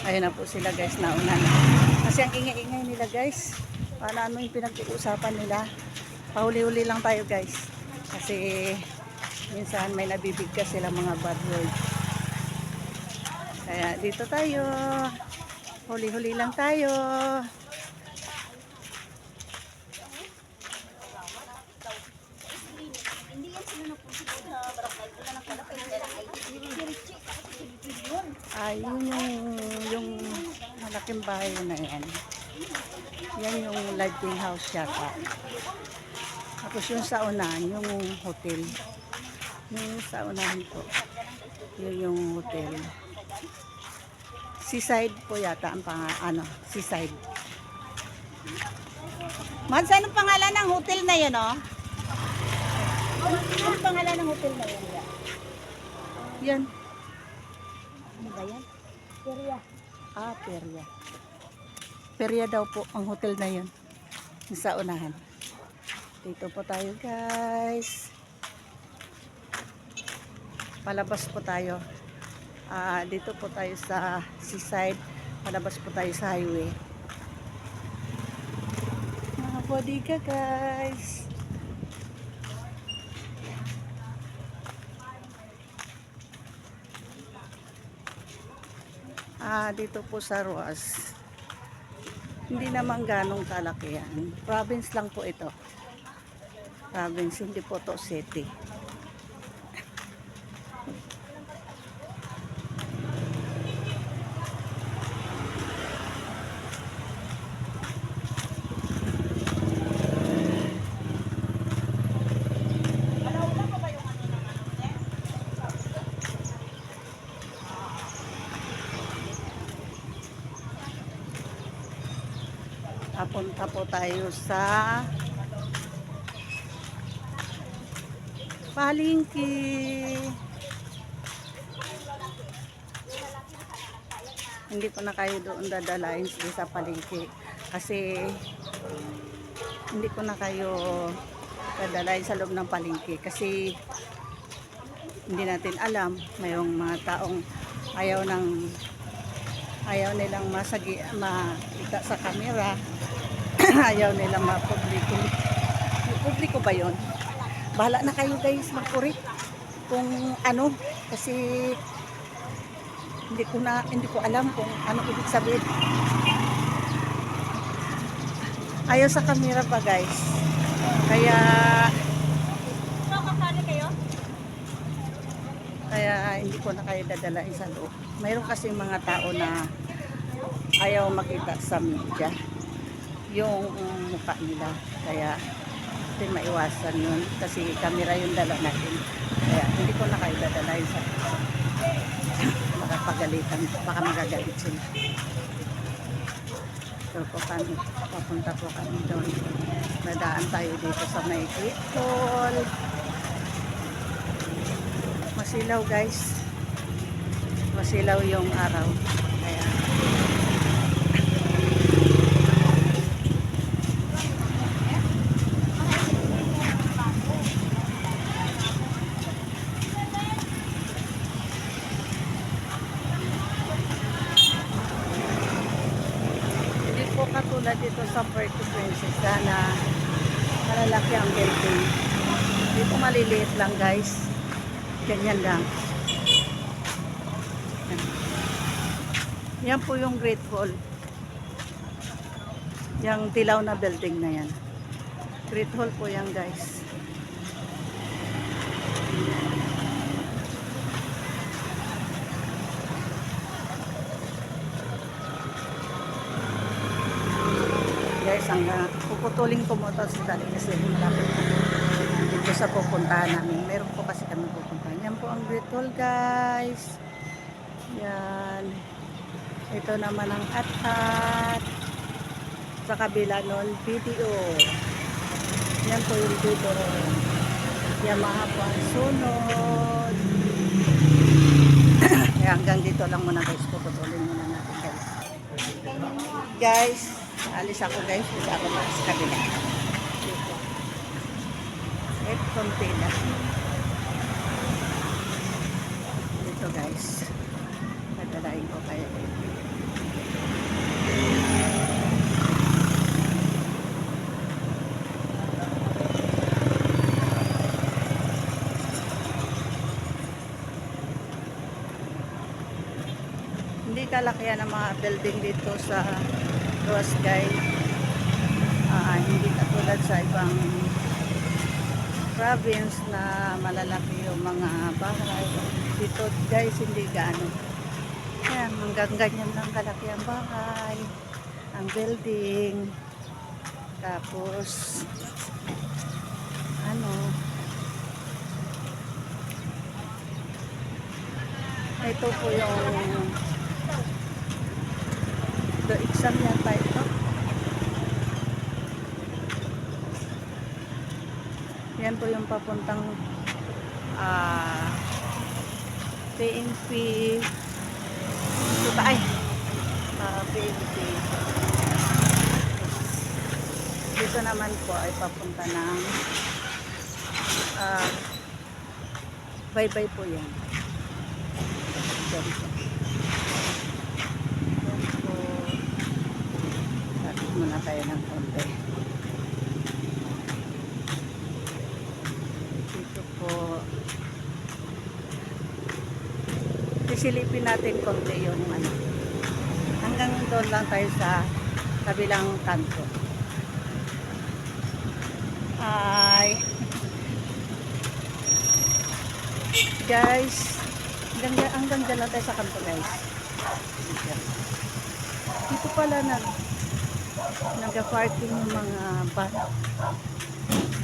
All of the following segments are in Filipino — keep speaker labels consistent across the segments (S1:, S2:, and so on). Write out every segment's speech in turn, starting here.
S1: Ayun na po sila guys, nauna na. Kasi ang ingay-ingay nila guys. Para ano yung pinag-uusapan nila. Pahuli-huli lang tayo guys. Kasi minsan may nabibigkas sila mga bad word. Kaya dito tayo. Huli-huli lang tayo. Ayun yung malaking bahay na yan. Yan yung lodging house yata. Tapos yung sa unahan, yung hotel. Yung sa unahan po. Yun yung hotel. Seaside po yata ang seaside. Mads, anong pangalan ng hotel na yun, oh? Anong pangalan ng hotel na yun? Yan. Ano ba yan? Peria. Ah, Peria. Peria daw po ang hotel na yun. Yung sa unahan. Dito po tayo guys. Palabas po tayo. Dito po tayo sa seaside. Palabas po tayo sa highway. Mga bodega guys. Dito po sa Roas. Hindi naman ganong kalakihan. Province lang po ito. Province, hindi po to city. Papunta po tayo sa palengke. Hindi ko na kayo doon dadalahin sa palengke kasi hindi ko na kayo dadalahin sa loob ng palengke kasi hindi natin alam, mayroong mga taong ayaw nilang makita sa camera. Ayaw nilang mapubliko. Publiko ba yon? Bahala na kayo guys magkurik kung ano, kasi hindi ko alam kung ano ibig sabihin. Ayaw sa camera pa guys. Kaya hindi ko na kayo dadalain sa loob. Mayroon kasi mga tao na ayaw makita sa media yung mukha nila. Kaya natin maiwasan yun kasi camera yung dala natin. Kaya hindi ko na kayo dadalain sa loob. Makapagalitan, baka magagalit sila. So po kami, papunta po kami doon. Nadaan tayo dito sa may Greatfall. Masilaw guys. Masilaw yung araw. Kaya hindi po katulad dito sa Puerto Princesa na malalaki ang building. Dito maliliit lang guys. Ganyan lang. Yan po yung Great Fall. Yung dilaw na building na yan. Great Hall po yan guys. Guys, ang puputulin ko mo ito sa dali kasi malapit po dito sa pupuntahan namin. Meron po kasi kami pupuntahan. Yan po ang Great Hall guys. Yan. Ito naman ang At-At. Sa kabila nun, video. Yan po yung video. Yamaha po ang sunod. Kaya hanggang dito lang muna guys. Puputulin muna natin guys. Guys, alis ako guys. Dito ako sa kabila. Dito. Konti na. Dito guys. Nadalain ko kayo. Hindi kalakihan ng mga building dito sa Roasgay. Hindi katulad sa ibang province na malalaki yung mga bahay. Dito guys, hindi gaano. Yan, hanggang ganyan lang kalaki ang bahay, ang building. Tapos, ano, ito po yung the exam yata ito. Yan po yung papuntang PNP ito ay PNP. Dito naman po ay papunta ng bye-bye po yan. Yan po. Tapos muna tayo ng konti. Dito po. Sisilipin natin konti yung ano. Hanggang doon lang tayo sa kabilang kanto. Ay. Guys, hanggang dyan lang tayo sa kanto guys. Dito pala nag-parking yung mga van.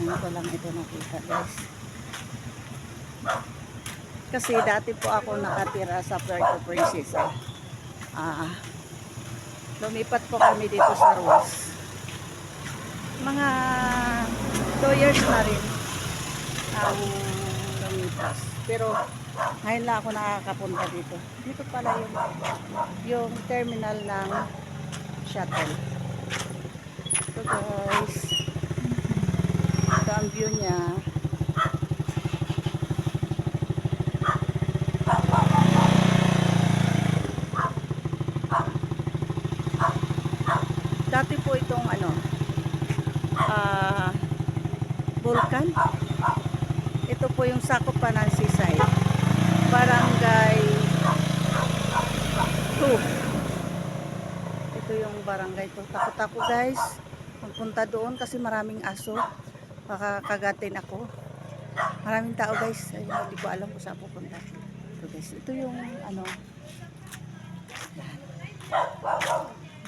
S1: Ano ko lang ito nakita guys. Kasi dati po ako nakatira sa Puerto Princesa. Lumipat po kami dito sa Ruas. Mga 2 years na rin ang lumipas. Pero ngayon lang ako nakakapunta dito. Dito pala yung terminal ng shuttle. Ito guys. Ito ang view niya. Dati po itong Vulcan. Ito po yung sakop pa ng Seaside. Barangay 2. Ito yung barangay 2. Takot ako guys. Magpunta doon kasi maraming aso. Baka kagatin ako. Maraming tao guys. Ay, hindi ko alam kung saan pupunta. Ito guys. Ito yung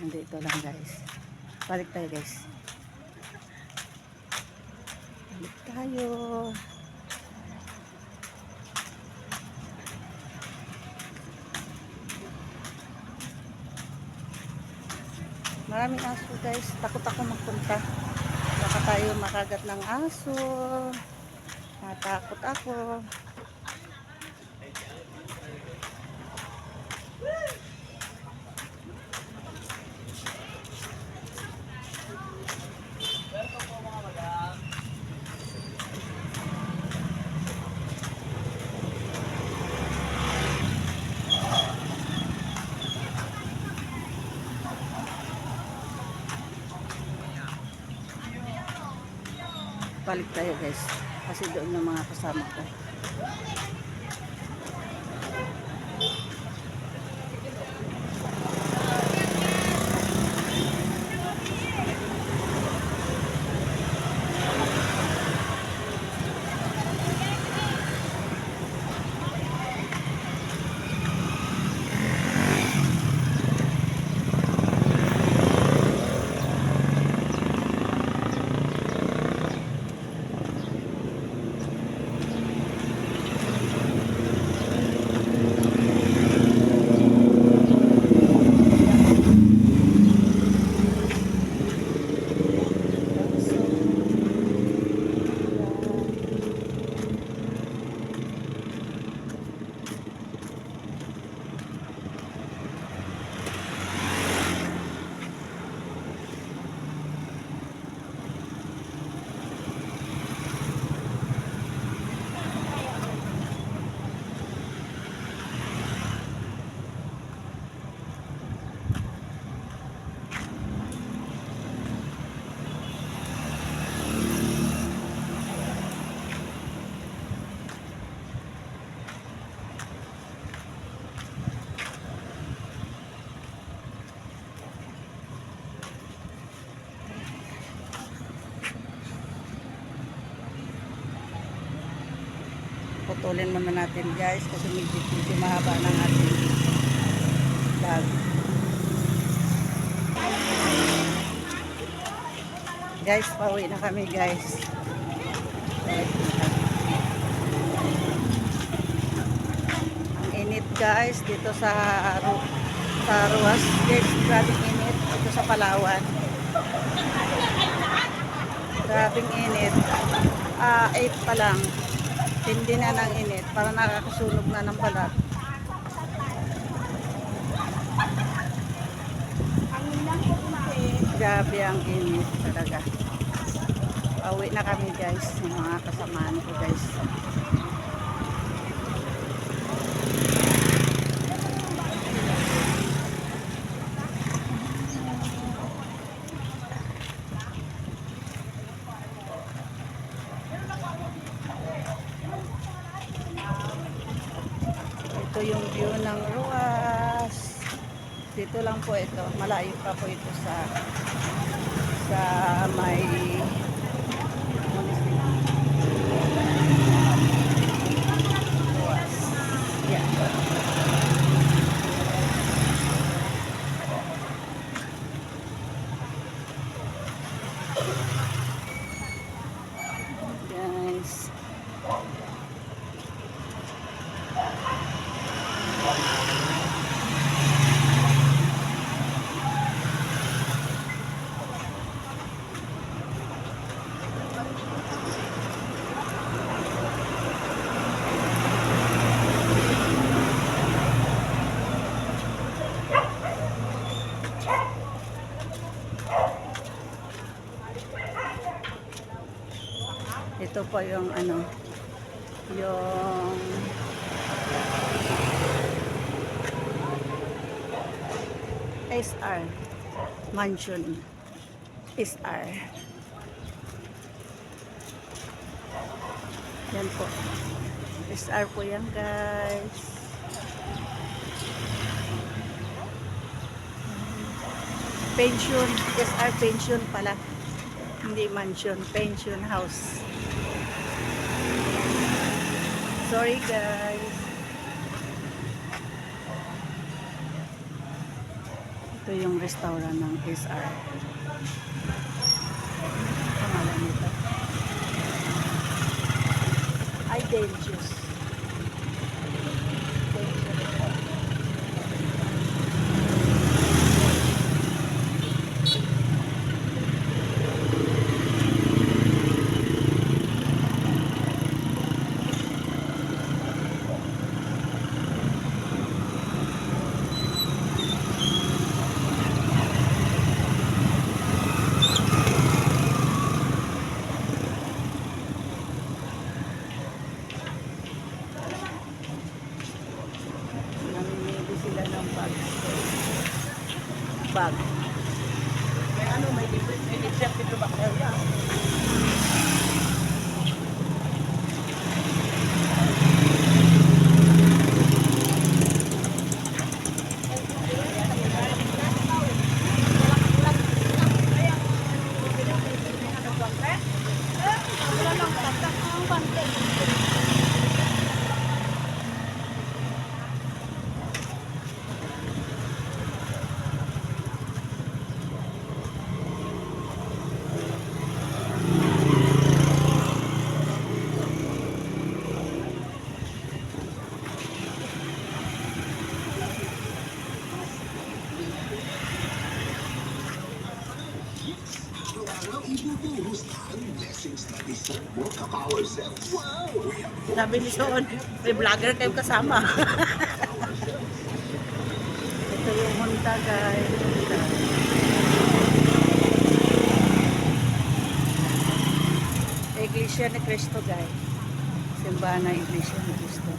S1: nandito lang guys. Balik tayo guys. Balik tayo. Maraming aso guys. Takot ako magpunta. Baka tayo makagat ng aso. Natakot ako. Balik tayo guys kasi doon yung mga kasama ko. puputulin muna natin guys kasi medyo mahaba ng ating vlog. Guys, pauwi na kami guys. Ang init guys dito sa Ruas guys, grabing init dito sa Palawan. Grabing init. 8 pa lang. Hindi na ng init. Para nakakasunog na ng balat. Grabe ang init talaga. Pauwi na kami guys. Yung mga kasamaan ko guys. Ito yung view ng Ruas. Dito lang po ito. Malayo pa po ito sa may Ruas. Yeah. Guys. Ito po yung ano, yung SR Mansion. SR. Yan po. SR po yan guys. Pension. SR pension pala. Hindi mansion. Pension house. Sorry guys. Ito yung restaurant ng SR. Pangalan nito. Ideal Juice. Bag. May ano, may different dito ba kaya?
S2: Ibubuhos ang blessings na deserve mo of ourselves. Wow!
S1: Sabi ni Sean, may vlogger kayo kasama. Ito yung Honda guys. Iglesia ni Cristo guys. Simbahan ng Iglesia ni Cristo.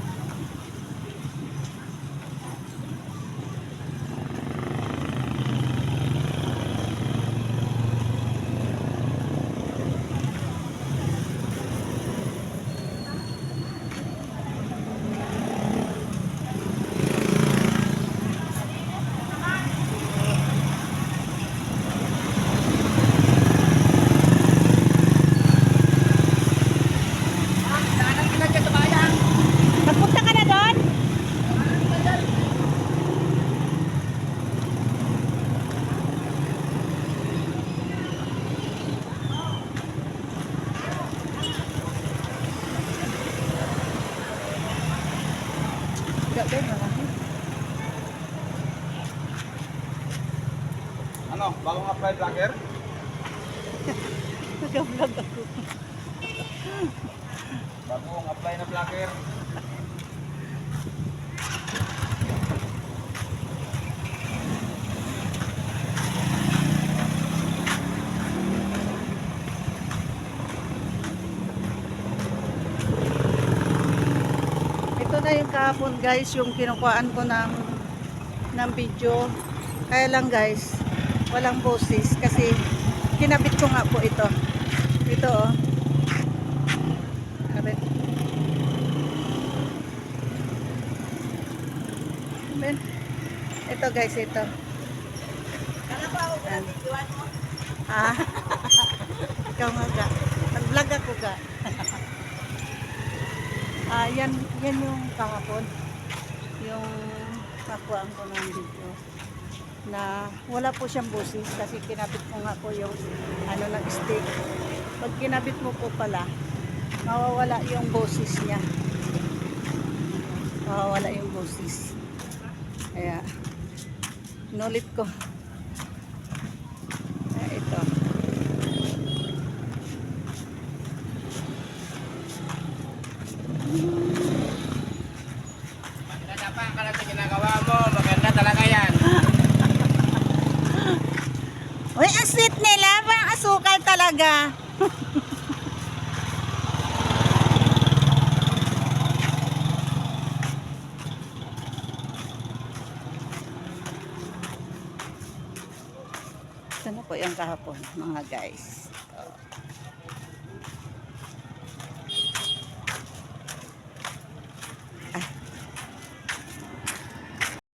S3: ano, bagong apply vlogger?
S1: Nag-vlog ako.
S3: Bagong apply na vlogger.
S1: Ito na yung kahapon guys, yung kinukuhaan ko ng video. Kaya lang guys, walang boses kasi kinabit ko nga po ito. Ito oh. Kabit. Amen. Ito guys, ito. Ayan. Ah. Ikaw nga ga. Nag-vlog ako ga. Yan yung kahapon. Yung nakuhaan ko ng video na wala po siyang boses kasi kinabit ko nga po yung ano ng stick. Pag kinabit mo po pala, mawawala yung boses niya. Mawawala yung boses. Kaya, nulit ko. Ito.
S3: Maganda pa ka lang sa ginagawa mo. Maganda talaga yan.
S1: Uy, ang sweet nila. Parang asukal talaga. Ito na po yung kahapon, mga guys.